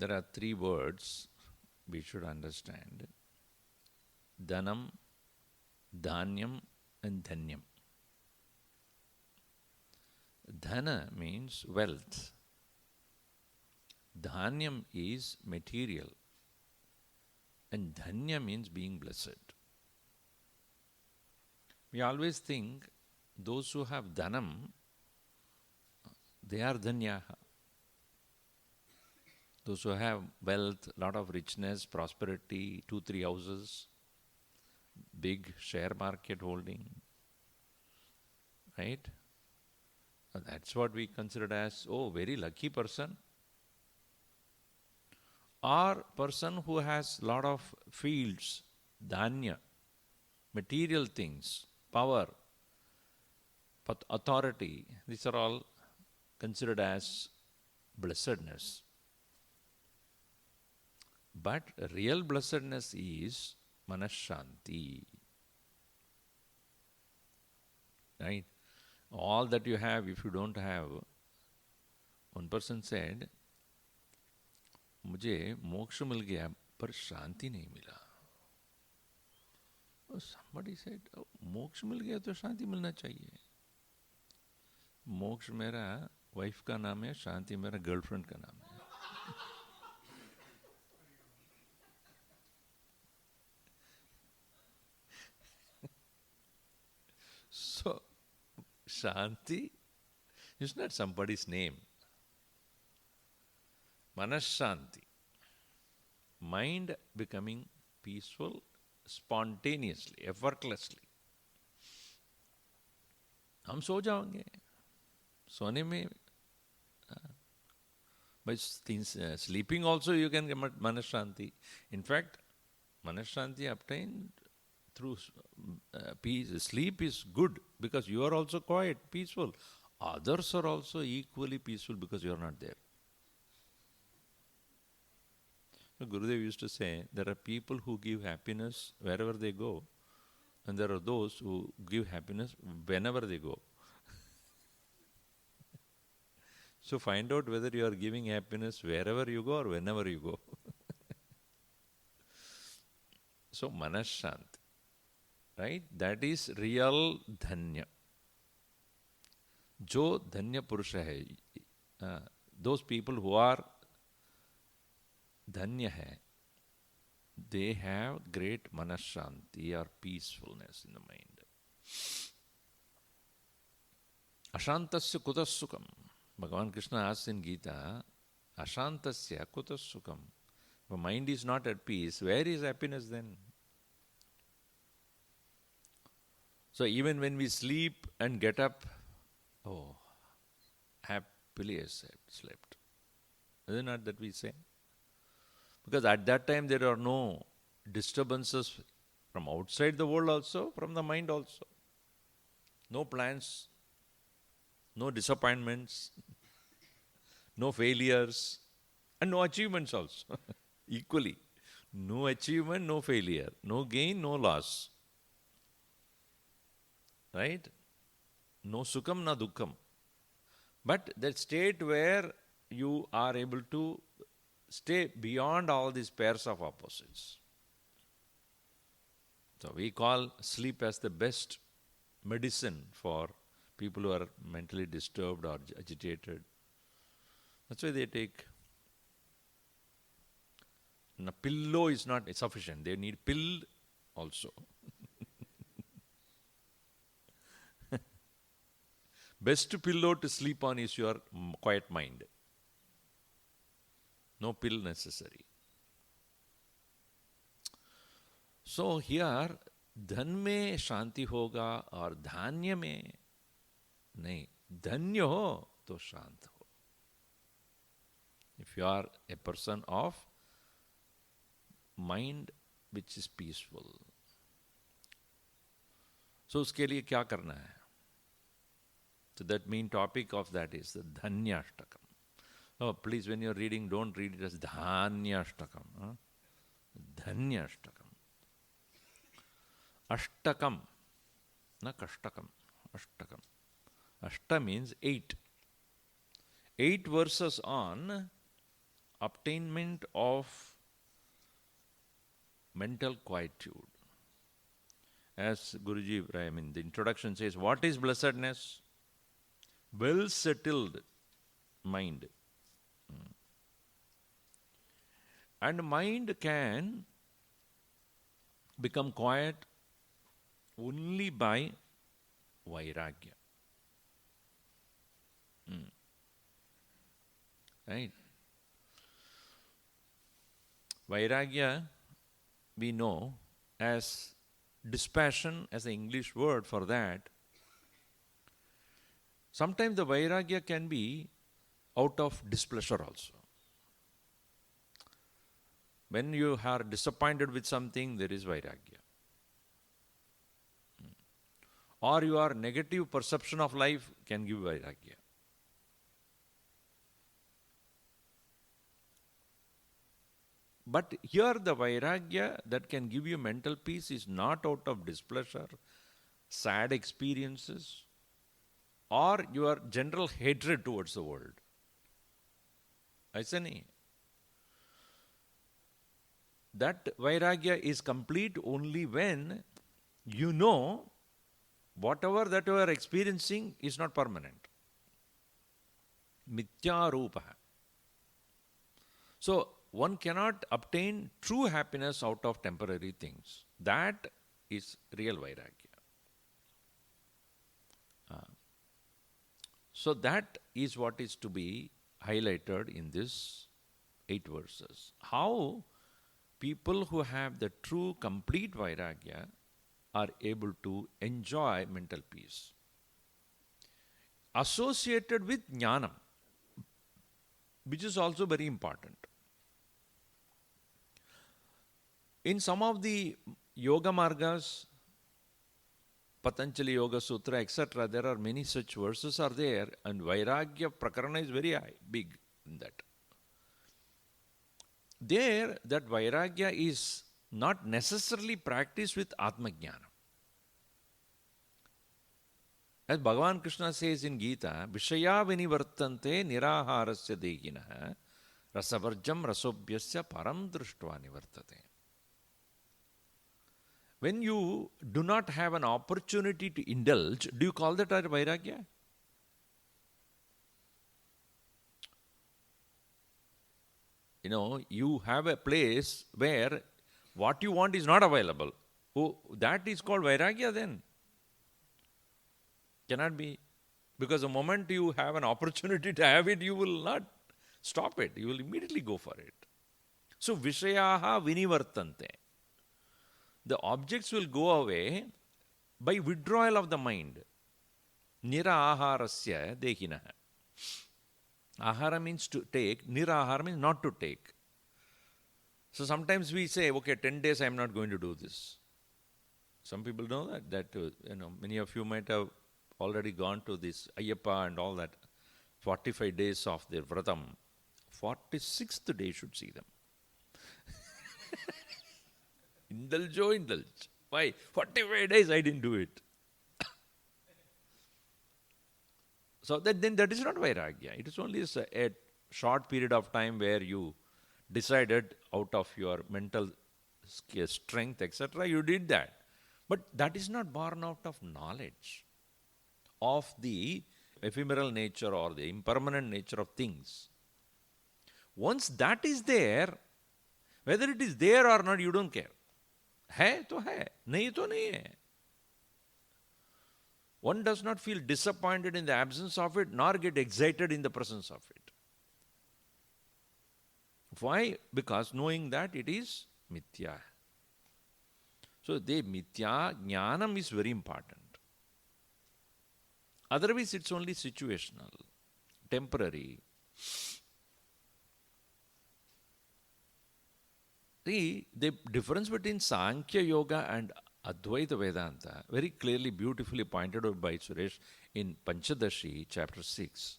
there are three words we should understand: Dhanam, Dhanyam, and Dhanyam. Dhana means wealth. Dhanyam is material. And Dhanya means being blessed. We always think those who have Dhanam, they are Dhanyaha. Those who have wealth, lot of richness, prosperity, 2-3 houses, big share market holding, right? That's what we consider as, oh, very lucky person. Or person who has lot of fields, dhanya, material things, power, authority, these are all considered as blessedness. But real blessedness is manashanti. Right? All that you have, if you don't have, one person said, मुझे मोक्ष मिल गया पर शांति नहीं मिला. Somebody said, oh, मोक्ष मिल गया तो शांति मिलना चाहिए. मोक्ष मेरा वाइफ का नाम है, शांति मेरा गर्लफ्रेंड का नाम है. So, Shanti is not somebody's name. Manashanti. Mind becoming peaceful spontaneously, effortlessly. हम सो जाओगे. सोने में, by sleeping also you can get manashanti. In fact, manashanti obtained through peace. Sleep is good because you are also quiet, peaceful. Others are also equally peaceful because you are not there. So Gurudev used to say, there are people who give happiness wherever they go, and there are those who give happiness whenever they go. So find out whether you are giving happiness wherever you go or whenever you go. So manashanti, right? That is real dhanya. Jo dhanya purusha hai, those people who are dhanya hai, they have great manashanti or peacefulness in the mind. Ashantasya kutas sukam. Bhagavan Krishna asks in Gita, Ashantasya kutas sukam. If mind is not at peace, where is happiness then? So even when we sleep and get up, oh, happily I slept. Is it not that we say? Because at that time there are no disturbances from outside the world also, from the mind also. No plans, no disappointments, no failures, and no achievements also. Equally. No achievement, no failure. No gain, no loss. Right? No sukham, no dukkham. But that state where you are able to stay beyond all these pairs of opposites. So we call sleep as the best medicine for people who are mentally disturbed or agitated. That's why they take. A pillow is not sufficient. They need pill also. Best pillow to sleep on is your quiet mind. No pill necessary. So here, dhan mein shanti hoga or dhanya mein nahi. Dhanya ho to shant ho. If you are a person of mind which is peaceful. So uske liye kya karna hai? So that main topic of that is the Dhanyāśṭakam. Oh, please, when you're reading, don't read it as Dhanyāśṭakam. Dhanyāśṭakam. Ashtakam. Na Kashtakam. Ashtakam. Ashta means 8. 8 verses on obtainment of mental quietude. As Guruji, the introduction says, what is blessedness? Well settled mind. And mind can become quiet only by vairagya. Right? Vairagya, we know as dispassion, as an English word for that. Sometimes the vairagya can be out of displeasure also. When you are disappointed with something, there is vairagya. Or your negative perception of life can give vairagya. But here the vairagya that can give you mental peace is not out of displeasure, sad experiences, or your general hatred towards the world. Aisa nahi. That vairagya is complete only when you know whatever that you are experiencing is not permanent. Mithya rupaha. So, one cannot obtain true happiness out of temporary things. That is real vairagya. So that is what is to be highlighted in these 8 verses. How people who have the true complete vairagya are able to enjoy mental peace. Associated with jnanam, which is also very important. In some of the yoga margas, Patanjali Yoga Sutra, etc., there are many such verses are there, and Vairagya Prakarana is very high, big in that. There, that Vairagya is not necessarily practiced with Atma Jnana. As Bhagavan Krishna says in Gita, Vishaya vinivartante niraharasya dehinaha rasavarjam rasobhyasya param drushtva nivartate. When you do not have an opportunity to indulge, do you call that a vairagya? You know, you have a place where what you want is not available. Oh, that is called vairagya then. Cannot be. Because the moment you have an opportunity to have it, you will not stop it. You will immediately go for it. So, vishayaha vinivartante. The objects will go away by withdrawal of the mind. Niraharasya dehinaha. Ahara means to take, nirahara means not to take. So sometimes we say, okay, 10 days I am not going to do this. Some people know that many of you might have already gone to this Ayyappa and all that. 45 days of their vratam. 46th day should see them. Indulge. Why? 45 days I didn't do it. So then that is not vairagya. It is only a short period of time where you decided out of your mental strength, etc. You did that. But that is not born out of knowledge of the ephemeral nature or the impermanent nature of things. Once that is there, whether it is there or not, you don't care. है तो है, नहीं तो नहीं है. One does not feel disappointed in the absence of it, nor get excited in the presence of it. Why? Because knowing that it is mithya. So the mithya jnanam is very important. Otherwise it's only situational, temporary. See, the difference between Sankhya Yoga and Advaita Vedanta, very clearly, beautifully pointed out by Suresh in Panchadashi, chapter 6,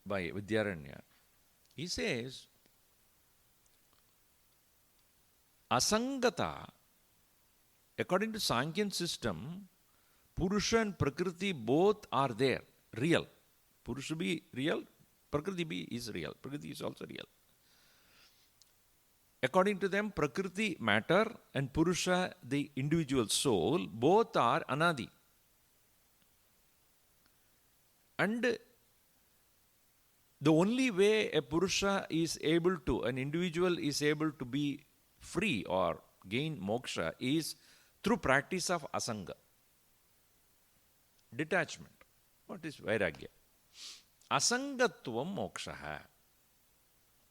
by Vidyaranya. He says, Asangata, according to Sankhyan system, Purusha and Prakriti both are there, real. Purusha be real, Prakriti is real. Prakriti is also real. According to them, Prakriti, matter, and Purusha, the individual soul, both are anadi. And the only way a Purusha is able to, an individual is able to be free or gain moksha is through practice of asanga. Detachment. What is vairagya? Asangatvam moksha.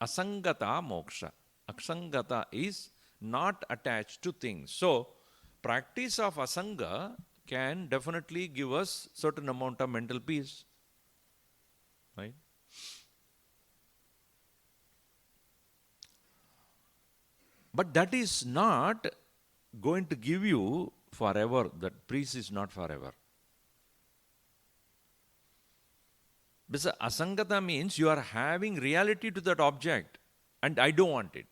Asangata moksha. Asangata is not attached to things. So, practice of asanga can definitely give us certain amount of mental peace. Right? But that is not going to give you forever. That peace is not forever. Because asangata means you are having reality to that object and I don't want it.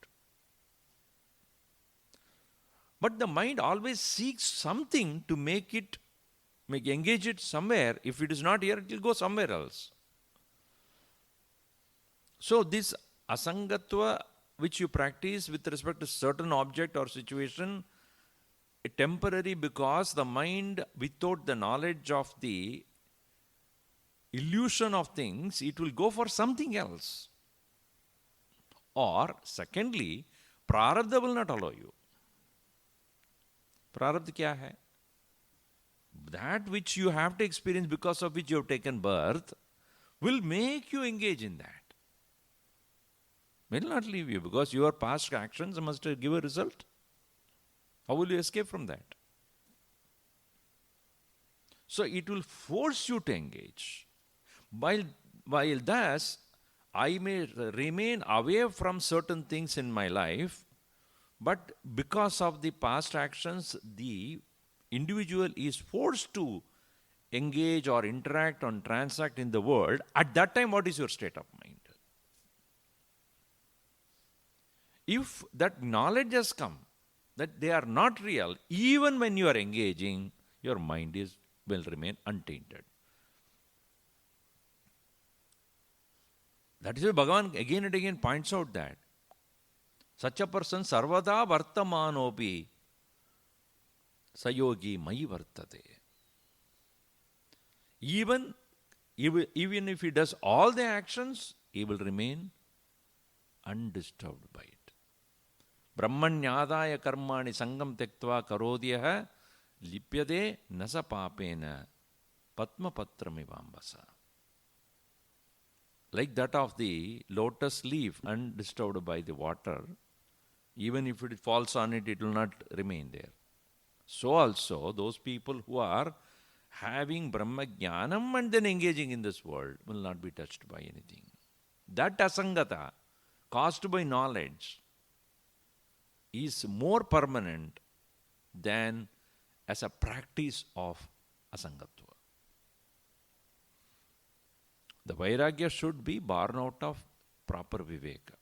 But the mind always seeks something to engage it somewhere. If it is not here, it will go somewhere else. So this asangatva which you practice with respect to certain object or situation, temporary because the mind without the knowledge of the illusion of things, it will go for something else. Or secondly, prarabdha will not allow you. Prarabdha kya hai? That which you have to experience because of which you have taken birth will make you engage in that. Will not leave you because your past actions must give a result. How will you escape from that? So it will force you to engage. While thus, I may remain away from certain things in my life, but because of the past actions, the individual is forced to engage or interact or transact in the world. At that time, what is your state of mind? If that knowledge has come, that they are not real, even when you are engaging, your mind will remain untainted. That is why Bhagavan again and again points out that such a person sarvada vartamanopi sayogi mai vartate. Even if he does all the actions, he will remain undisturbed by it. Brahmanyādāya karmāni sangam tektva karodhyah lipyade nasa papena patma patramivambasa. Like that of the lotus leaf undisturbed by the water, even if it falls on it, it will not remain there. So also, those people who are having Brahma Jnanam and then engaging in this world will not be touched by anything. That asangata, caused by knowledge, is more permanent than as a practice of asangatva. The vairagya should be born out of proper viveka.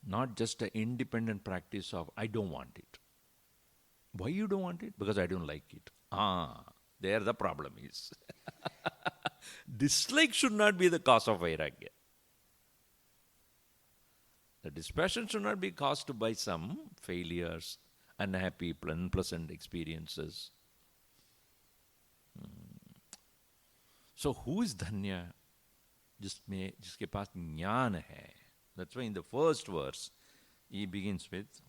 Not just an independent practice of, I don't want it. Why you don't want it? Because I don't like it. There the problem is. Dislike should not be the cause of vairagya. The dispassion should not be caused by some failures, unhappy, unpleasant experiences. So who is Dhanya? जिसके पास ज्ञान है. That's why in the first verse he begins with